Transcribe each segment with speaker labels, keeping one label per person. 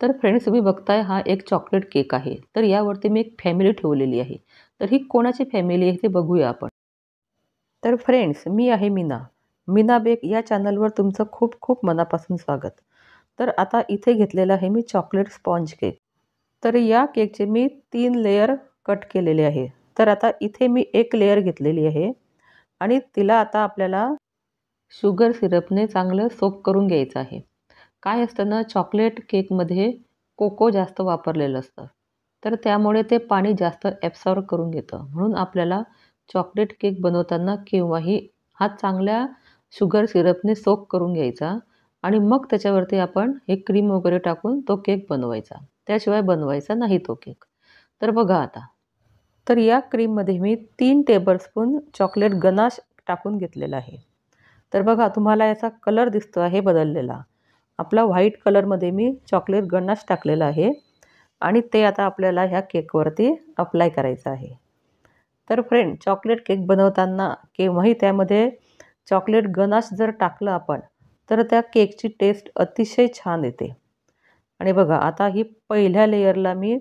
Speaker 1: तर फ्रेंड्स, तुम्ही बघताय हा एक चॉकलेट केक आहे. तर यावरती मी एक फॅमिली ठेवलेली आहे. तर ही कोणाची फॅमिली आहे ते बघूया आपण. तर फ्रेंड्स, मी आहे मीना. मीना बेक या चॅनलवर तुमचं खूप खूप मनापासून स्वागत. तर आता इथे घेतलेलं आहे मी चॉकलेट स्पॉन्ज केक. तर या केकचे मी 3 लेयर कट केलेले आहे. तर आता इथे मी एक लेयर घेतलेली आहे आणि तिला आता आपल्याला शुगर सिरपने चांगलं सोक करून घ्यायचं आहे. काय असतं ना, चॉकलेट केकमध्ये कोको जास्त वापरलेलं असतं. तर त्यामुळे ते पाणी जास्त ॲब्सॉर्ब करून घेतं. म्हणून आपल्याला चॉकलेट केक बनवताना केव्हाही हा चांगल्या शुगर सिरपने सोक करून घ्यायचा आणि मग त्याच्यावरती आपण हे क्रीम वगैरे टाकून तो केक बनवायचा. त्याशिवाय बनवायचा नाही तो केक. तर बघा आता. तर या क्रीममध्ये मी 3 टेबलस्पून चॉकलेट गनाश टाकून घेतलेला आहे. तर बघा, तुम्हाला याचा कलर दिसतो आहे बदललेला. आपला व्हाईट कलरमध्ये मी चॉकलेट गनाश टाकलेला आहे आणि ते आता आपल्याला ह्या केकवरती अप्लाय करायचं आहे. तर फ्रेंड, चॉकलेट केक बनवताना केव्हाही त्यामध्ये चॉकलेट गनाश जर टाकलं आपण, तर त्या केकची टेस्ट अतिशय छान येते. आणि बघा, आता ही पहिल्या लेयरला मी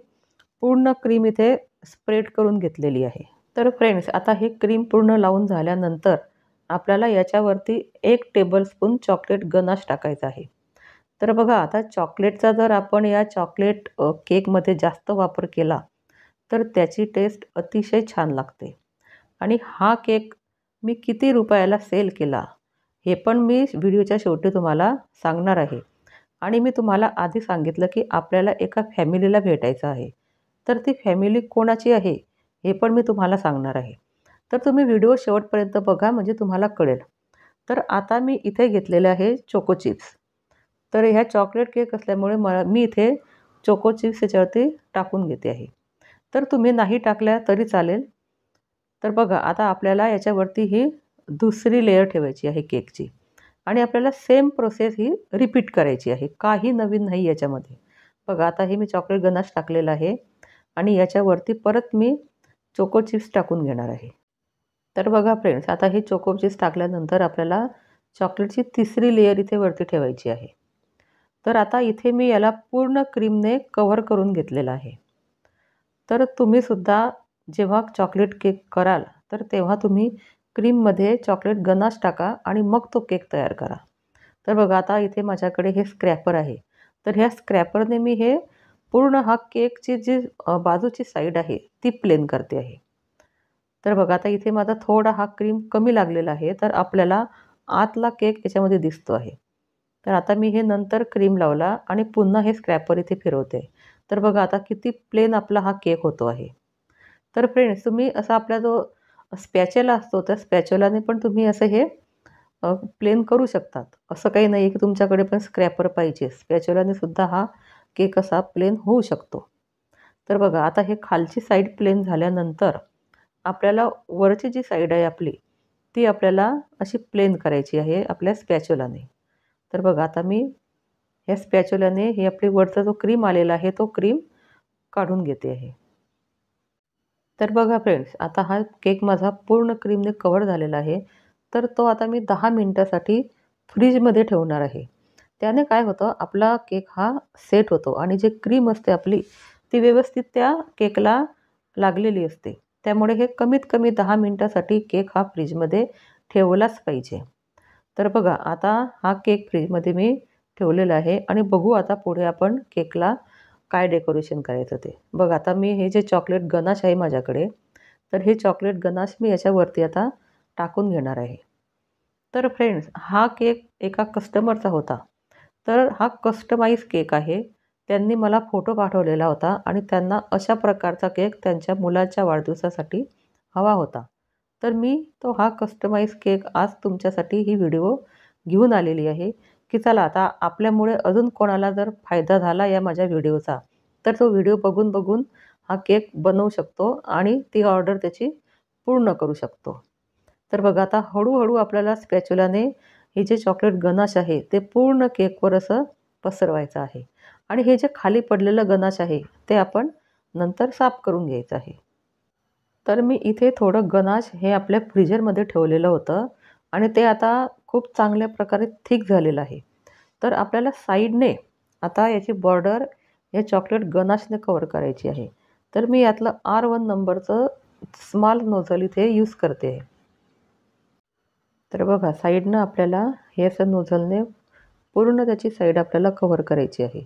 Speaker 1: पूर्ण क्रीम इथे स्प्रेड करून घेतलेली आहे. तर फ्रेंड्स, आता हे क्रीम पूर्ण लावून झाल्यानंतर आपल्याला याच्यावरती 1 टेबलस्पून चॉकलेट गनाश टाकायचा आहे. तर बघा, आता चॉकलेटचा जर आपण या चॉकलेट केकमध्ये जास्त वापर केला, तर त्याची टेस्ट अतिशय छान लागते. आणि हा केक मी किती रुपयाला सेल केला, हे पण मी व्हिडिओच्या शेवटी तुम्हाला सांगणार आहे. आणि मी तुम्हाला आधी सांगितलं की आपल्याला एका फॅमिलीला भेटायचं आहे. तर ती फॅमिली कोणाची आहे, हे पण मी तुम्हाला सांगणार आहे. तर तुम्ही व्हिडिओ शेवटपर्यंत बघा, म्हणजे तुम्हाला कळेल. तर आता मी इथे घेतलेले आहे चोको चिप्स. तर ह्या चॉकलेट केक असल्यामुळे मी इथे चोको चिप्स याच्यावरती टाकून घेते आहे. तर तुम्ही नाही टाकल्या तरी चालेल. तर बघा, आता आपल्याला याच्यावरती ही दुसरी लेयर ठेवायची आहे केकची आणि आपल्याला सेम प्रोसेस ही रिपीट करायची आहे. काही नवीन नाही याच्यामध्ये. बघा, आता हे मी चॉकलेट गनाश टाकलेलं आहे आणि याच्यावरती परत मी चोको चिप्स टाकून घेणार आहे. तर बघा फ्रेंड्स, आता हे चोको चिप्स टाकल्यानंतर आपल्याला चॉकलेटची तिसरी लेयर इथे वरती ठेवायची आहे. तर आता इथे मी याला पूर्ण क्रीमने कव्हर करून घेतलेलं आहे. तर तुम्हीसुद्धा जेव्हा चॉकलेट केक कराल, तर तेव्हा तुम्ही क्रीममध्ये चॉकलेट गनाश टाका आणि मग तो केक तयार करा. तर बघा, आता इथे माझ्याकडे हे स्क्रॅपर आहे. तर ह्या स्क्रॅपरने मी हे पूर्ण हा केकची जी बाजूची साईड आहे ती प्लेन करते आहे. तर बघा, आता इथे माझा थोडा हा क्रीम कमी लागलेला आहे, तर आपल्याला आतला केक याच्यामध्ये दिसतो आहे. तर आता मी हे नंतर क्रीम लावला आणि पुन्हा हे स्क्रॅपर इथे फिरवते. तर बघा, आता किती प्लेन आपला हा केक होतो आहे. तर फ्रेंड्स, तुम्ही असा आपला जो स्पॅच्युला असतो, त्या स्पॅच्युलाने पण तुम्ही असं हे प्लेन करू शकतात. असं काही नाही की तुमच्याकडे पण स्क्रॅपर पाहिजे. स्पॅच्युलाने सुद्धा हा केक असा प्लेन होऊ शकतो. तर बघा, आता हे खालची साईड प्लेन झाल्यानंतर आपल्याला वरची जी साईड आहे आपली, ती आपल्याला अशी प्लेन करायची आहे आपल्या स्पॅच्युलाने. तर बघा, आता मी ह्या स्पॅच्युलाने हे आपली वरचा जो क्रीम आलेला आहे तो क्रीम काढून घेते आहे. तर बघा फ्रेंड्स, आता हा केक माझा पूर्ण क्रीमने कव्हर झालेला आहे. तर तो आता मी 10 मिनिटासाठी फ्रीजमध्ये ठेवणार आहे. त्याने काय होतं, आपला केक हा सेट होतो आणि जी क्रीम असते आपली, ती व्यवस्थित त्या केकला लागलेली असते. त्यामुळे हे कमीत कमी 10 मिनिटासाठी केक हा फ्रीजमध्ये ठेवलाच पाहिजे. तर बघा, आता हा केक फ्रीजमध्ये मी ठेवलेला आहे आणि बघू आता पुढे आपण केकला काय डेकोरेशन करायचं ते. बघा, आता मी हे जे चॉकलेट गनाश आहे माझ्याकडे, तर हे चॉकलेट गनाश मी याच्यावरती आता टाकून घेणार आहे. तर फ्रेंड्स, हा केक एका कस्टमरचा होता. तर हा कस्टमाइज केक आहे. त्यांनी मला फोटो पाठवलेला होता आणि त्यांना अशा प्रकारचा केक त्यांच्या मुलाच्या वाढदिवसासाठी हवा होता. तर मी तो हा कस्टमाइज केक आज तुमच्यासाठी ही व्हिडिओ घेऊन आलेली आहे, की चला आता आपल्यामुळे अजून कोणाला जर फायदा झाला या माझ्या व्हिडिओचा, तर तो व्हिडिओ बघून बघून हा केक बनवू शकतो आणि ती ऑर्डर त्याची पूर्ण करू शकतो. तर बघा, आता हळूहळू आपल्याला स्पॅच्युलाने हे जे चॉकलेट गनाश आहे ते पूर्ण केकवर असं पसरवायचं आहे आणि हे जे खाली पडलेलं गनाश आहे ते आपण नंतर साफ करून घ्यायचं आहे. तर मी इथे थोडं गनाश हे आपल्या फ्रीजरमध्ये ठेवलेलं होतं आणि ते आता खूप चांगल्या प्रकारे थिक झालेलं आहे. तर आपल्याला साईडने आता याची बॉर्डर हे चॉकलेट गनाशने कव्हर करायची आहे. तर मी यातलं R1 नंबरचं स्मॉल नोझल इथे यूज करते आहे. तर बघा साईडनं आपल्याला हे असं नोझलने पूर्ण त्याची साईड आपल्याला कव्हर करायची आहे.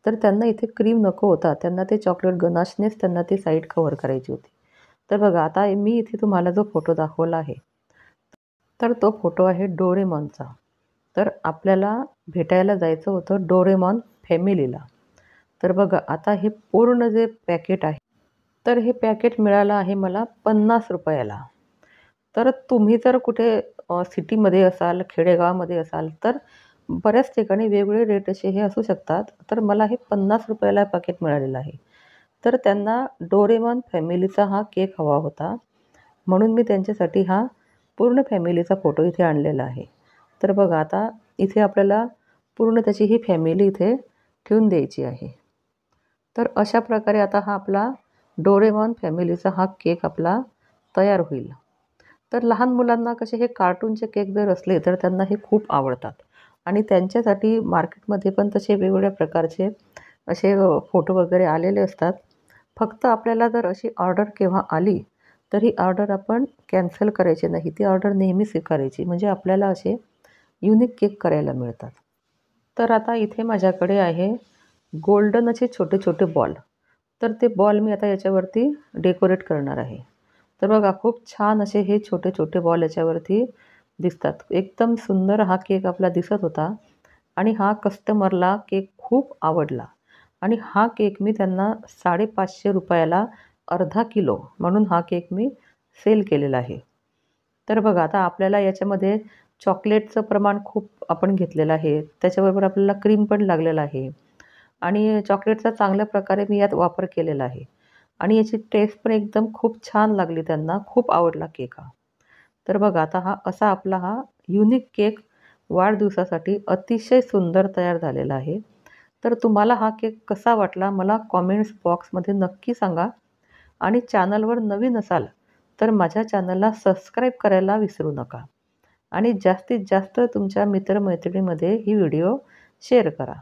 Speaker 1: तर त्यांना इथे क्रीम नको होता, त्यांना ते चॉकलेट गनाशनेच त्यांना ती साईड कव्हर करायची होती. तर बघा आता मी इथे तुम्हाला जो फोटो दाखवला आहे, तर तो फोटो आहे डोरेमॉनचा. तर आपल्याला भेटायला जायचं होतं डोरेमॉन फॅमिलीला. तर बघा आता हे पूर्ण जे पॅकेट आहे, तर हे पॅकेट मिळालं आहे मला ₹50 ला. तर तुम्ही जर कुठे सिटीमध्ये असाल, खेडेगावामध्ये असाल, तर बऱ्याच ठिकाणी वेगवेगळे रेट असे हे असू शकतात. तर मला हे ₹50 ला पॅकेट मिळालेलं आहे. तर त्यांना डोरेमॉन फॅमिलीचा हा केक हवा होता. म्हणून मी त्यांच्यासाठी हा पूर्ण फॅमिलीचा फोटो इथे आणलेला आहे. तर बघा आता इथे आपल्याला पूर्ण त्याची ही फॅमिली इथे ठेवून द्यायची आहे. तर अशा प्रकारे आता हा आपला डोरेमॉन फॅमिलीचा हा केक आपला तयार होईल. तर लहान मुलांना कसे हे कार्टूनचे केक जर असले तर त्यांना हे खूप आवडतात आणि त्यांच्यासाठी मार्केटमध्ये पण तसे वेगवेगळ्या प्रकारचे असे फोटो वगैरे आलेले असतात. फक्त आपल्याला जर अशी ऑर्डर केव्हा आली तर ही ऑर्डर आपण कॅन्सल करायची नाही. ती ऑर्डर नेहमी स्वीकारायची, म्हणजे आपल्याला असे युनिक केक करायला मिळतात. तर आता इथे माझ्याकडे आहे गोल्डन असे छोटे छोटे बॉल. तर ते बॉल मी आता याच्यावरती डेकोरेट करणार आहे. तर बघा खूप छान असे हे छोटे छोटे बॉल याच्यावरती दिसतात. एकदम सुंदर हा केक आपला दिसत होता आणि हा कस्टमरला केक खूप आवडला आणि हा केक मी त्यांना ₹550 अर्धा किलो म्हणून हा केक मी सेल केलेला आहे. तर बघा आता आपल्याला याच्यामध्ये चॉकलेटचं प्रमाण खूप आपण घेतलेलं आहे. त्याच्याबरोबर आपल्याला क्रीम पण लागलेला आहे आणि चॉकलेटचा चांगल्या प्रकारे मी यात वापर केलेला आहे आणि याची टेस्ट पण एकदम खूप छान लागली त्यांना. खूप आवडला केक हा. तर बघा आता हा असा आपला हा युनिक केक वाढदिवसासाठी अतिशय सुंदर तयार झालेला आहे. तर तुम्हाला हा केक कसा वाटला मला कॉमेंट्स बॉक्समध्ये नक्की सांगा आणि चॅनलवर नवीन असाल तर माझ्या चॅनलला सबस्क्राईब करायला विसरू नका आणि जास्तीत जास्त तुमच्या मित्रमैत्रिणीमध्ये ही व्हिडिओ शेअर करा.